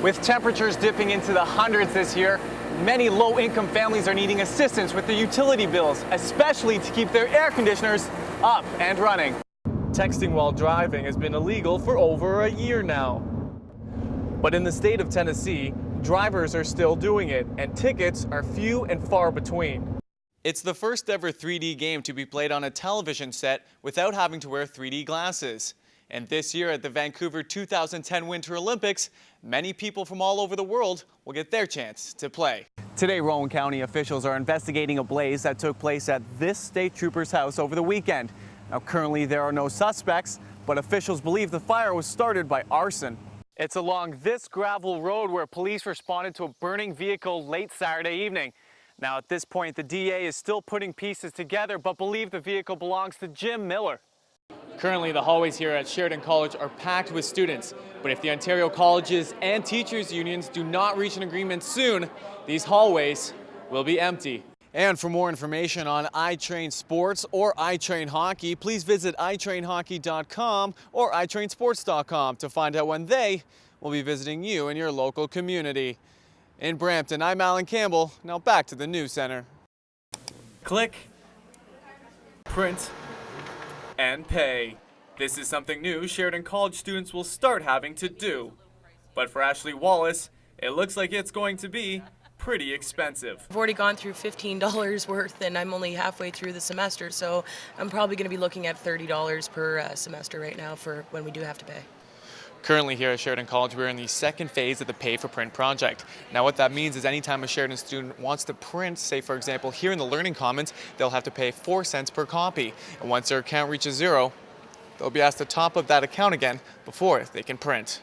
With temperatures dipping into the hundreds this year, many low-income families are needing assistance with their utility bills, especially to keep their air conditioners up and running. Texting while driving has been illegal for over a year now. But in the state of Tennessee, drivers are still doing it, and tickets are few and far between. It's the first ever 3D game to be played on a television set without having to wear 3D glasses. And this year at the Vancouver 2010 Winter Olympics, many people from all over the world will get their chance to play. Today, Rowan County officials are investigating a blaze that took place at this state trooper's house over the weekend. Now, currently there are no suspects, but officials believe the fire was started by arson. It's along this gravel road where police responded to a burning vehicle late Saturday evening. Now, at this point, the DA is still putting pieces together, but believe the vehicle belongs to Jim Miller. Currently, the hallways here at Sheridan College are packed with students, but if the Ontario Colleges and Teachers Unions do not reach an agreement soon, these hallways will be empty. And for more information on iTrain Sports or iTrain Hockey, please visit iTrainHockey.com or iTrainSports.com to find out when they will be visiting you in your local community. In Brampton, I'm Alan Campbell. Now back to the News Center. Click, print, and pay. This is something new Sheridan College students will start having to do. But for Ashley Wallace, it looks like it's going to be pretty expensive. I've already gone through $15 worth and I'm only halfway through the semester, so I'm probably going to be looking at $30 per semester right now for when we do have to pay. Currently here at Sheridan College, we're in the second phase of the Pay for Print project. Now what that means is anytime a Sheridan student wants to print, say for example here in the Learning Commons, they'll have to pay 4 cents per copy. And once their account reaches zero, they'll be asked to top up that account again before they can print.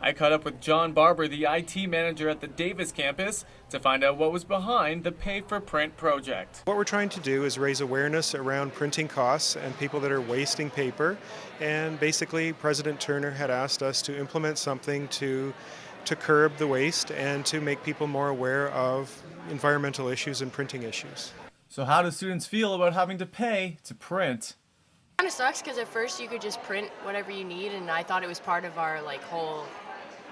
I caught up with John Barber, the IT manager at the Davis campus, to find out what was behind the Pay for Print project. What we're trying to do is raise awareness around printing costs and people that are wasting paper. And basically, President Turner had asked us to implement something to curb the waste and to make people more aware of environmental issues and printing issues. So how do students feel about having to pay to print? It kind of sucks because at first you could just print whatever you need, and I thought it was part of our whole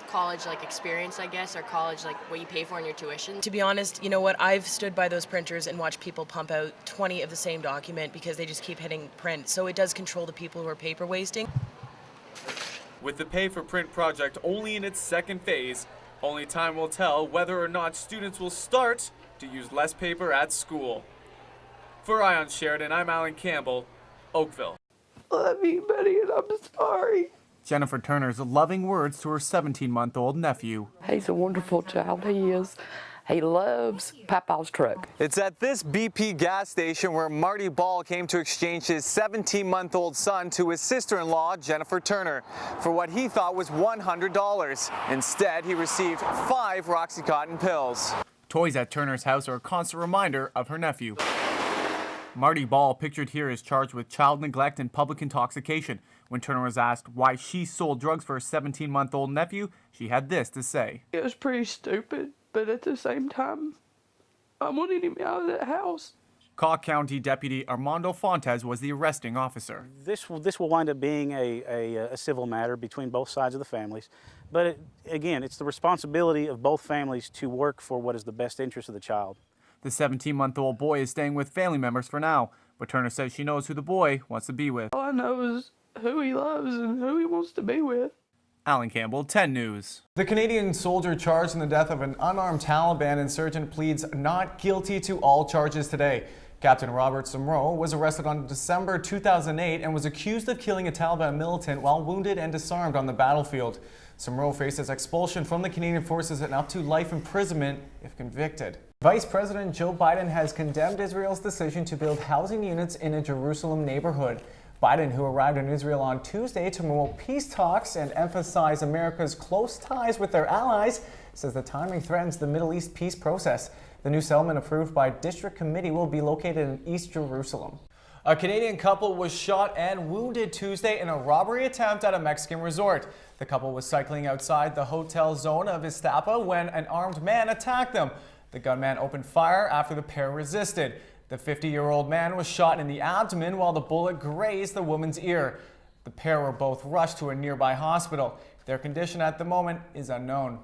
college experience, I guess, or college what you pay for in your tuition. To be honest, you know what, I've stood by those printers and watched people pump out 20 of the same document because they just keep hitting print, so it does control the people who are paper wasting. With the Pay for Print project only in its second phase, only time will tell whether or not students will start to use less paper at school. For Ion Sheridan, I'm Alan Campbell, Oakville. Love you, buddy, and I'm sorry. Jennifer Turner's loving words to her 17-month-old nephew. He's a wonderful child, he is. He loves Papa's truck. It's at this BP gas station where Marty Ball came to exchange his 17-month-old son to his sister-in-law, Jennifer Turner, for what he thought was $100. Instead, he received 5 Roxycontin pills. Toys at Turner's house are a constant reminder of her nephew. Marty Ball, pictured here, is charged with child neglect and public intoxication. When Turner was asked why she sold drugs for her 17-month-old nephew, she had this to say. It was pretty stupid, but at the same time, I wanted him out of that house. Caw County Deputy Armando Fontes was the arresting officer. This will wind up being a civil matter between both sides of the families. But again, it's the responsibility of both families to work for what is the best interest of the child. The 17-month-old boy is staying with family members for now, but Turner says she knows who the boy wants to be with. All I know is who he loves and who he wants to be with. Alan Campbell, 10 News. The Canadian soldier charged in the death of an unarmed Taliban insurgent pleads not guilty to all charges today. Captain Robert Sumro was arrested on December 2008 and was accused of killing a Taliban militant while wounded and disarmed on the battlefield. Sumro faces expulsion from the Canadian Forces and up to life imprisonment if convicted. Vice President Joe Biden has condemned Israel's decision to build housing units in a Jerusalem neighborhood. Biden, who arrived in Israel on Tuesday to promote peace talks and emphasize America's close ties with their allies, says the timing threatens the Middle East peace process. The new settlement approved by District Committee will be located in East Jerusalem. A Canadian couple was shot and wounded Tuesday in a robbery attempt at a Mexican resort. The couple was cycling outside the hotel zone of Iztapa when an armed man attacked them. The gunman opened fire after the pair resisted. The 50-year-old man was shot in the abdomen while the bullet grazed the woman's ear. The pair were both rushed to a nearby hospital. Their condition at the moment is unknown.